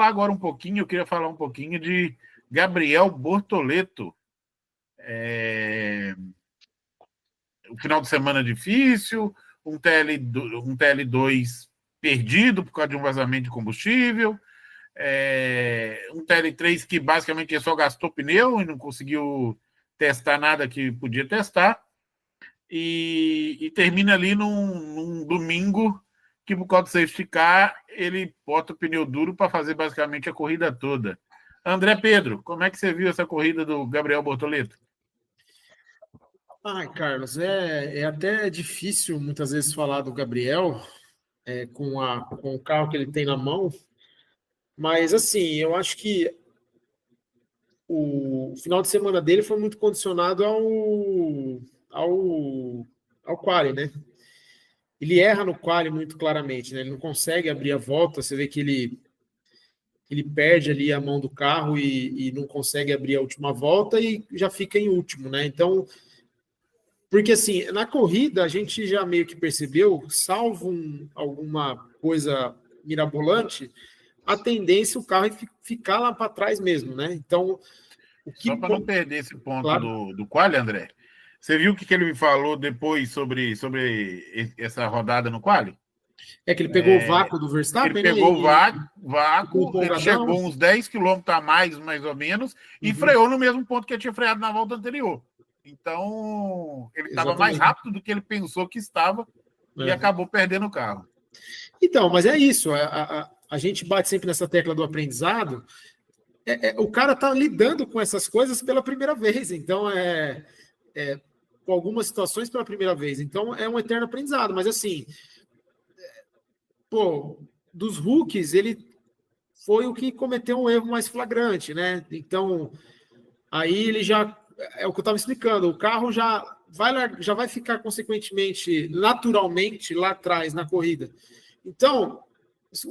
agora um pouquinho, eu queria falar um pouquinho de Gabriel Bortoleto. O final de semana difícil, um TL2 perdido por causa de um vazamento de combustível, um TL3 que basicamente só gastou pneu e não conseguiu testar nada que podia testar, e termina ali num domingo que, por causa do safety car, ele bota o pneu duro para fazer basicamente a corrida toda. André Pedro, como é que você viu essa corrida do Gabriel Bortoleto? Ai, Carlos, é até difícil muitas vezes falar do Gabriel com o carro que ele tem na mão, mas assim, eu acho que o final de semana dele foi muito condicionado ao quali, né? Ele erra no quali muito claramente, né? Ele não consegue abrir a volta, você vê que ele perde ali a mão do carro e não consegue abrir a última volta e já fica em último, né? Então, porque assim, na corrida a gente já meio que percebeu, salvo alguma coisa mirabolante, a tendência o carro é ficar lá para trás mesmo, né? Então, o que. Só para não perder esse ponto Claro. do quali, André, você viu o que ele me falou depois sobre essa rodada no quali? É que ele pegou o vácuo do Ele Verstappen, né? pegou o Ficou vácuo, ele empolgadão. chegou uns 10 quilômetros a mais ou menos, e Uhum. freou no mesmo ponto que ele tinha freado na volta anterior. Então, ele estava mais rápido do que ele pensou que estava e acabou perdendo o carro. Então, mas é isso. A gente bate sempre nessa tecla do aprendizado. O cara está lidando com essas coisas pela primeira vez. Então, com algumas situações pela primeira vez. Então, é um eterno aprendizado. Mas, assim, dos rookies, ele foi o que cometeu um erro mais flagrante, né? Então, aí ele já... É o que eu estava explicando. O carro já vai ficar, consequentemente, naturalmente, lá atrás, na corrida. Então,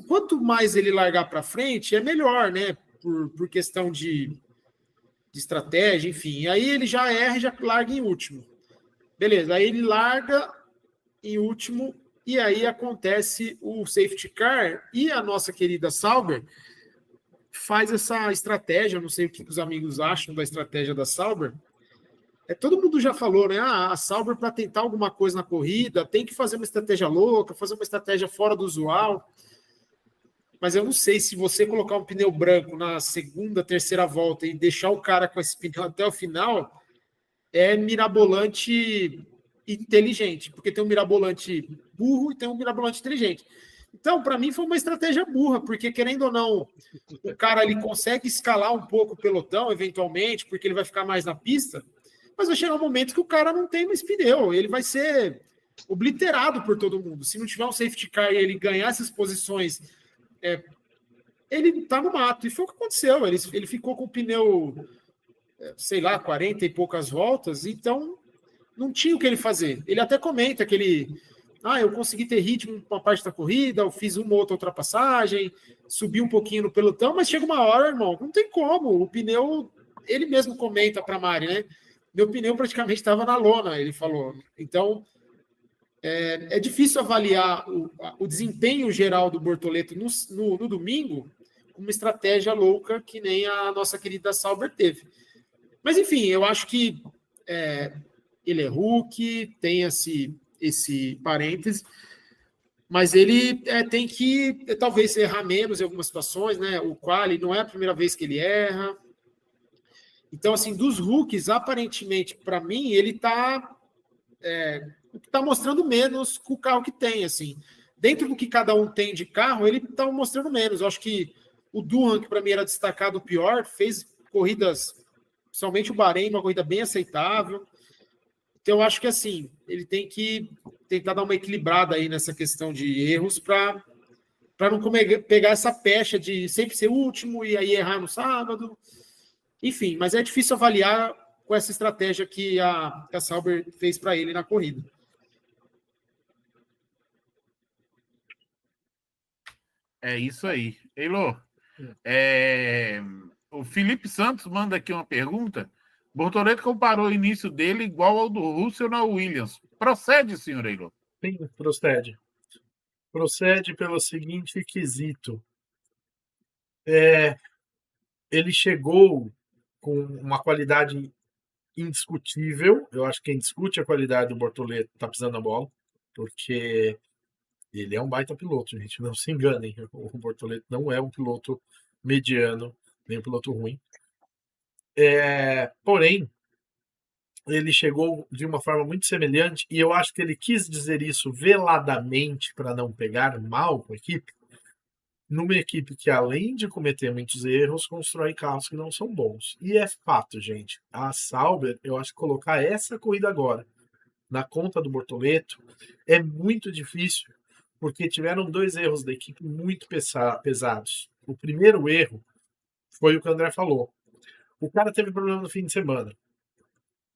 quanto mais ele largar para frente, é melhor, né? Por questão de estratégia, enfim. E aí ele já erra e já larga em último. Beleza, aí ele larga em último e aí acontece o safety car e a nossa querida Sauber faz essa estratégia, não sei o que os amigos acham da estratégia da Sauber. Todo mundo já falou, né? A Sauber, para tentar alguma coisa na corrida, tem que fazer uma estratégia louca, fazer uma estratégia fora do usual. Mas eu não sei se você colocar um pneu branco na segunda, terceira volta e deixar o cara com esse pneu até o final é mirabolante inteligente, porque tem um mirabolante burro e tem um mirabolante inteligente. Então, para mim, foi uma estratégia burra, porque, querendo ou não, o cara ele consegue escalar um pouco o pelotão, eventualmente, porque ele vai ficar mais na pista, mas vai chegar um momento que o cara não tem mais pneu, ele vai ser obliterado por todo mundo. Se não tiver um safety car e ele ganhar essas posições, ele tá no mato. E foi o que aconteceu. Ele ficou com o pneu, sei lá, 40 e poucas voltas, então não tinha o que ele fazer. Ele até comenta que eu consegui ter ritmo uma parte da corrida, eu fiz uma ou outra ultrapassagem, subi um pouquinho no pelotão, mas chega uma hora, irmão, não tem como. O pneu, ele mesmo comenta para a Mari, né? Meu pneu praticamente estava na lona, ele falou. Então, é difícil avaliar o desempenho geral do Bortoleto no domingo com uma estratégia louca que nem a nossa querida Sauber teve. Mas, enfim, eu acho que ele é Hulk, tem esse parêntese, mas ele tem que talvez errar menos em algumas situações, né? O quali não é a primeira vez que ele erra. Então, assim, dos Hulks, aparentemente, para mim, ele está mostrando menos com o carro que tem, assim. Dentro do que cada um tem de carro, ele está mostrando menos. Eu acho que o Duhan, que para mim era destacado pior, fez corridas, principalmente o Bahrein, uma corrida bem aceitável. Então, eu acho que, assim, ele tem que tentar dar uma equilibrada aí nessa questão de erros para não pegar essa pecha de sempre ser o último e aí errar no sábado. Enfim, mas é difícil avaliar com essa estratégia que a Sauber fez para ele na corrida. É isso aí. Eilô, o Felipe Santos manda aqui uma pergunta. Bortoleto comparou o início dele igual ao do Russell na Williams. Procede, senhor Eilô? Sim, procede. Procede pelo seguinte quesito. Ele chegou com uma qualidade indiscutível. Eu acho que quem discute a qualidade do Bortoleto está pisando na bola, porque ele é um baita piloto, gente. Não se enganem. O Bortoleto não é um piloto mediano, nem um piloto ruim. Porém, ele chegou de uma forma muito semelhante, e eu acho que ele quis dizer isso veladamente para não pegar mal com a equipe, numa equipe que, além de cometer muitos erros, constrói carros que não são bons. E é fato, gente. A Sauber, eu acho que colocar essa corrida agora na conta do Bortoleto é muito difícil, porque tiveram 2 erros da equipe muito pesados. O primeiro erro foi o que o André falou. O cara teve problema no fim de semana.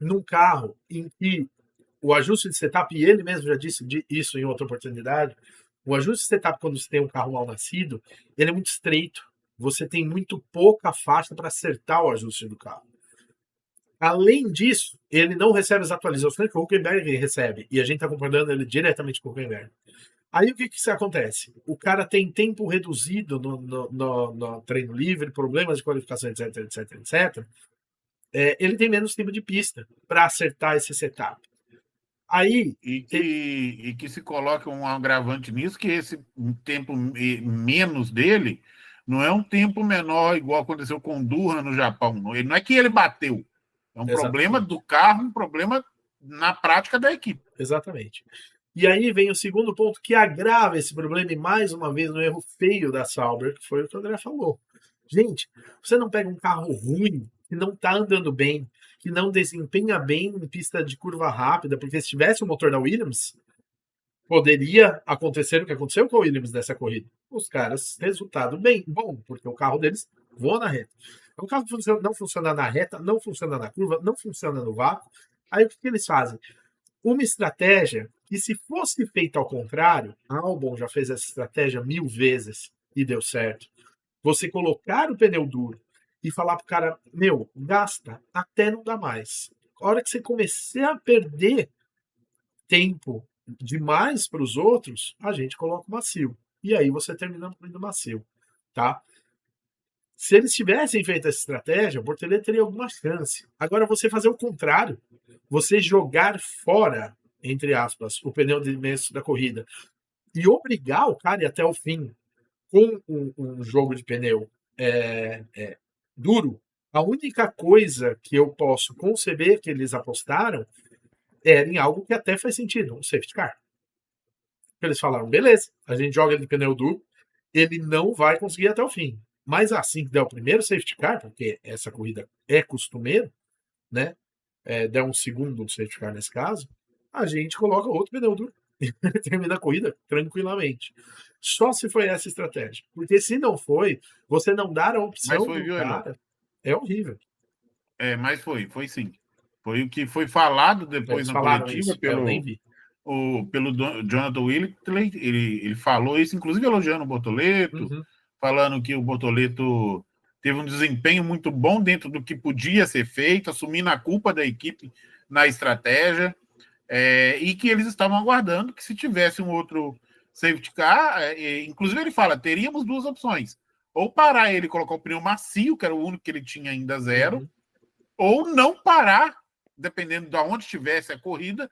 Num carro em que o ajuste de setup, e ele mesmo já disse isso em outra oportunidade, o ajuste de setup quando você tem um carro mal nascido, ele é muito estreito. Você tem muito pouca faixa para acertar o ajuste do carro. Além disso, ele não recebe as atualizações que o Huckenberg recebe, e a gente está comparando ele diretamente com o Huckenberg. Aí o que acontece? O cara tem tempo reduzido no treino livre, problemas de qualificação, etc, etc, etc. Ele tem menos tempo de pista para acertar esse setup. Aí, e que se coloca um agravante nisso, que esse tempo menos dele não é um tempo menor, igual aconteceu com o Durham no Japão. Não é que ele bateu. É um problema do carro, um problema na prática da equipe. Exatamente. E aí vem o segundo ponto que agrava esse problema, e mais uma vez no erro feio da Sauber, que foi o que o André falou. Gente, você não pega um carro ruim, que não está andando bem, que não desempenha bem em pista de curva rápida, porque se tivesse o motor da Williams, poderia acontecer o que aconteceu com a Williams nessa corrida. Os caras, resultado bem bom, porque o carro deles voa na reta. O carro não funciona na reta, não funciona na curva, não funciona no vácuo. Aí o que eles fazem? Uma estratégia que, se fosse feita ao contrário, a Albon já fez essa estratégia 1000 vezes e deu certo. Você colocar o pneu duro e falar pro cara, meu, gasta até não dá mais. A hora que você começar a perder tempo demais para os outros, a gente coloca o macio. E aí você termina no macio, tá? Se eles tivessem feito essa estratégia, o Bortoleto teria alguma chance. Agora, você fazer o contrário, você jogar fora, entre aspas, o pneu de início da corrida e obrigar o cara a ir até o fim com um jogo de pneu duro, a única coisa que eu posso conceber que eles apostaram era em algo que até faz sentido, um safety car. Eles falaram, beleza, a gente joga ele de pneu duro, ele não vai conseguir ir até o fim. Mas assim que der o primeiro safety car, porque essa corrida é costumeiro, né? Der um segundo safety car nesse caso, a gente coloca outro pneu duro e termina a corrida tranquilamente. Só se foi essa estratégia. Porque se não foi, você não dar a opção do cara, é horrível. Mas foi sim. Foi o que foi falado depois na coletiva pelo Jonathan Whitley. Ele falou isso, inclusive elogiando o Bortoleto, falando que o Bortoleto teve um desempenho muito bom dentro do que podia ser feito, assumindo a culpa da equipe na estratégia, e que eles estavam aguardando que, se tivesse um outro safety car, inclusive ele fala, teríamos 2 opções, ou parar ele e colocar o pneu macio, que era o único que ele tinha ainda 0, ou não parar, dependendo de onde estivesse a corrida.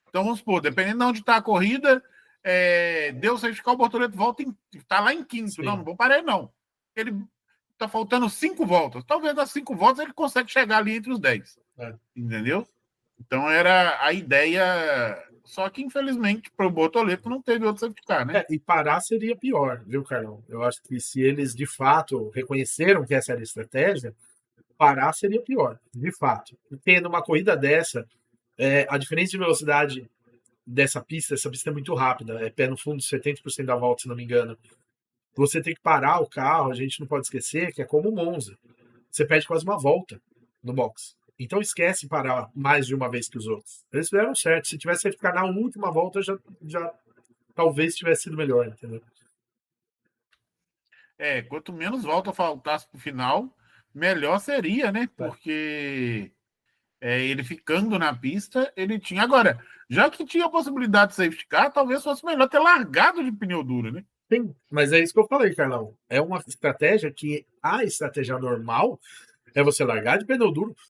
Então, vamos supor, dependendo de onde está a corrida, deu o safety car, o Bortoleto volta, está lá em quinto. Sim. Não vou parar, não. Ele está faltando 5 voltas. Talvez das 5 voltas ele consegue chegar ali entre os 10. Entendeu? Então, era a ideia. Só que, infelizmente, para o Bortoleto não teve outro safety car, né? E parar seria pior, viu, Carlão? Eu acho que se eles, de fato, reconheceram que essa era a estratégia, parar seria pior, de fato. Porque numa corrida dessa, a diferença de velocidade essa pista é muito rápida, é pé no fundo, 70% da volta, se não me engano. Você tem que parar o carro, a gente não pode esquecer que é como o Monza. Você perde quase uma volta no box. Então esquece parar mais de uma vez que os outros. Eles fizeram certo. Se tivesse ficado na última volta, já talvez tivesse sido melhor, entendeu? Quanto menos volta faltasse pro final, melhor seria, né? Porque ele ficando na pista, ele tinha. Agora, já que tinha a possibilidade de safety car, talvez fosse melhor ter largado de pneu duro, né? Sim, mas é isso que eu falei, Carlão. É uma estratégia que a estratégia normal é você largar de pneu duro,